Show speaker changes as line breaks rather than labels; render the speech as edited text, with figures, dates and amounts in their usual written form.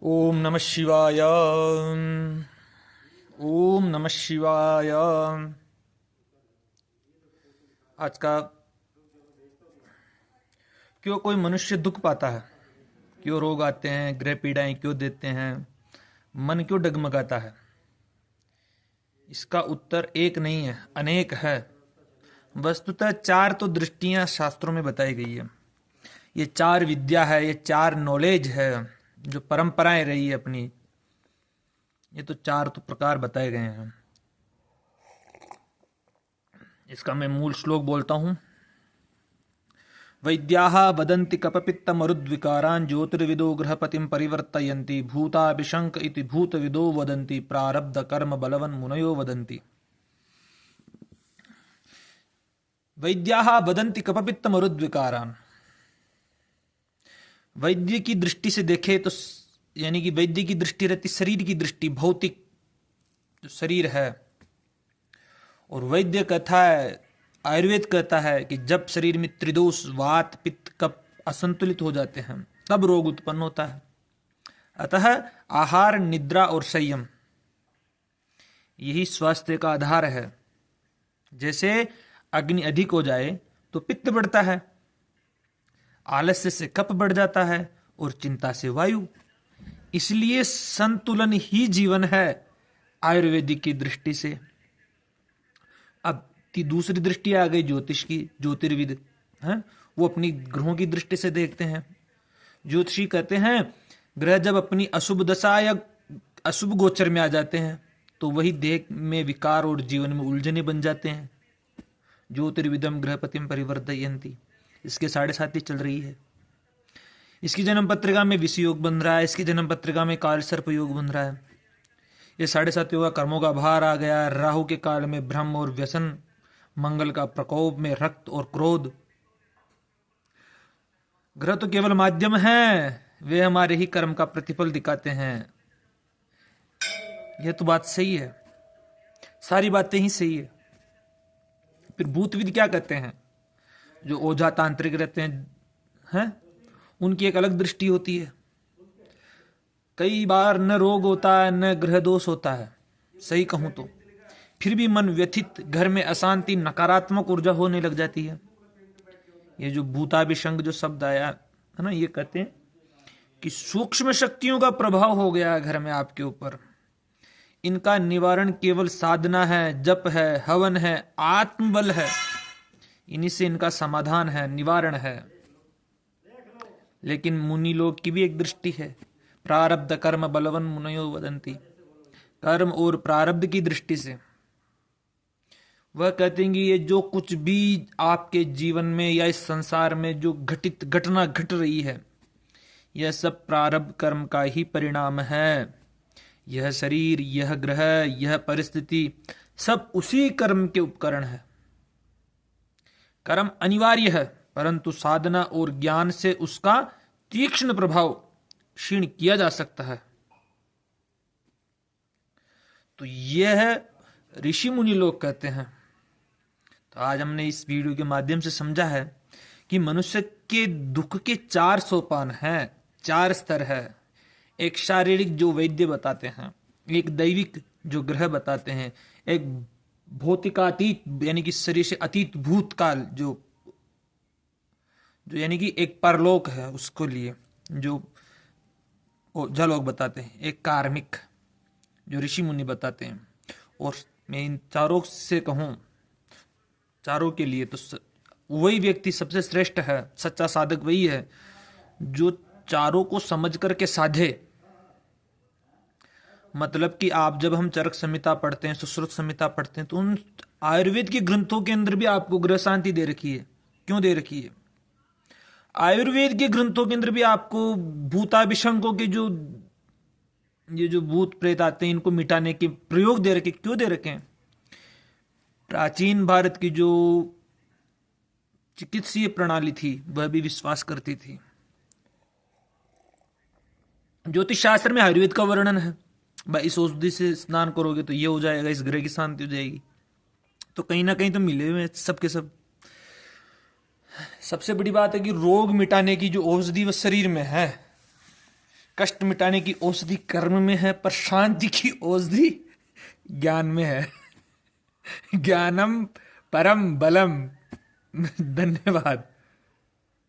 ओम नमः शिवाय। ओम नमः शिवाय। आज का क्यों कोई मनुष्य दुख पाता है, क्यों रोग आते हैं, ग्रह पीड़ाएं क्यों देते हैं, मन क्यों डगमगाता है? इसका उत्तर एक नहीं है, अनेक है। वस्तुतः चार तो दृष्टियां शास्त्रों में बताई गई है। ये चार विद्या है, ये चार नॉलेज है जो परंपराएं रही है अपनी। ये तो चार तो प्रकार बताए गए हैं। इसका मैं मूल श्लोक बोलता हूं। वैद्याः वदन्ति कपपित्तमरुद्विकारान् ज्योतिर्विदो गृहपतिं परिवर्तयन्ति भूताभिशङ्क इति भूतविदो वदन्ति प्रारब्ध कर्म बलवन् मुनयो वदन्ति। वैद्याः वदन्ति कपपित्तमरुद्विकारान्। वैद्य की दृष्टि से देखे तो यानी कि वैद्य की दृष्टि रहती शरीर की दृष्टि, भौतिक जो शरीर है। और वैद्य कहता है, आयुर्वेद कहता है कि जब शरीर में त्रिदोष वात पित्त कफ असंतुलित हो जाते हैं तब रोग उत्पन्न होता है। अतः आहार, निद्रा और संयम यही स्वास्थ्य का आधार है। जैसे अग्नि अधिक हो जाए तो पित्त बढ़ता है, आलस्य से कफ बढ़ जाता है और चिंता से वायु। इसलिए संतुलन ही जीवन है आयुर्वेदिक की दृष्टि से। अब दूसरी दृष्टि आ गई ज्योतिष की, ज्योतिर्विद है, वो अपनी ग्रहों की दृष्टि से देखते हैं। ज्योतिषी कहते हैं ग्रह जब अपनी अशुभ दशा या अशुभ गोचर में आ जाते हैं तो वही देह में विकार और जीवन में उलझने बन जाते हैं। ज्योतिर्विदम ग्रहपतिम परिवर्तयन्ति, इसके 7.5 चल रही है। इसकी जन्म पत्रिका में विष योग बन रहा है, इसकी जन्म पत्रिका में काल सर्प योग बन रहा है। ये 7.5 योग का कर्मों का भार आ गया। राहु के काल में भ्रम और व्यसन, मंगल का प्रकोप में रक्त और क्रोध। ग्रह तो केवल माध्यम हैं, वे हमारे ही कर्म का प्रतिफल दिखाते हैं। यह तो बात सही है, सारी बातें ही सही है। फिर भूतविद क्या कहते हैं? जो ओझा तांत्रिक रहते हैं उनकी एक अलग दृष्टि होती है। कई बार न रोग होता है न ग्रह दोष होता है, सही कहूं तो, फिर भी मन व्यथित, घर में अशांति, नकारात्मक ऊर्जा होने लग जाती है। ये जो भूताभिशंग जो शब्द आया है ना, ये कहते हैं कि सूक्ष्म शक्तियों का प्रभाव हो गया है घर में आपके ऊपर। इनका निवारण केवल साधना है, जप है, हवन है, आत्मबल है। इन्हीं से इनका समाधान है, निवारण है। लेकिन मुनि लोग की भी एक दृष्टि है। प्रारब्ध कर्म बलवन मुनयो वदंती। कर्म और प्रारब्ध की दृष्टि से वह कहते हैं कि ये जो कुछ भी आपके जीवन में या इस संसार में जो घटना घट रही है, यह सब प्रारब्ध कर्म का ही परिणाम है। यह शरीर, यह ग्रह, यह परिस्थिति सब उसी कर्म के उपकरण है। कर्म अनिवार्य है, परंतु साधना और ज्ञान से उसका तीक्ष्ण प्रभाव क्षीण किया जा सकता है। तो यह ऋषि मुनि लोग कहते हैं। तो आज हमने इस वीडियो के माध्यम से समझा है कि मनुष्य के दुख के 4 सोपान हैं, 4 स्तर है। एक शारीरिक जो वैद्य बताते हैं, एक दैविक जो ग्रह बताते हैं, एक भौतिकातीत यानी कि शरीर से अतीत भूतकाल जो यानी कि एक परलोक है, उसको लिए जो ओझा लोग बताते हैं, एक कार्मिक जो ऋषि मुनि बताते हैं। और मैं इन चारों से कहूं, चारों के लिए तो वही व्यक्ति सबसे श्रेष्ठ है, सच्चा साधक वही है जो चारों को समझ करके साधे। मतलब कि आप जब हम चरक संहिता पढ़ते हैं, सुश्रुत संहिता पढ़ते हैं, तो उन आयुर्वेद के ग्रंथों के अंदर भी आपको ग्रह शांति दे रखी है। क्यों दे रखी है? आयुर्वेद के ग्रंथों के अंदर भी आपको भूताभिशंकों के जो ये जो भूत प्रेत आते हैं, इनको मिटाने के प्रयोग दे रखे। क्यों दे रखे हैं? प्राचीन भारत की जो चिकित्सीय प्रणाली थी वह भी विश्वास करती थी। ज्योतिष शास्त्र में आयुर्वेद का वर्णन है, भाई इस औषधि से स्नान करोगे तो ये हो जाएगा, इस ग्रह की शांति हो जाएगी। तो कहीं ना कहीं तो मिले हुए सब के सब। सबसे बड़ी बात है कि रोग मिटाने की जो औषधि वह शरीर में है, कष्ट मिटाने की औषधि कर्म में है, पर शांति की औषधि ज्ञान में है। ज्ञानम परम बलम। धन्यवाद।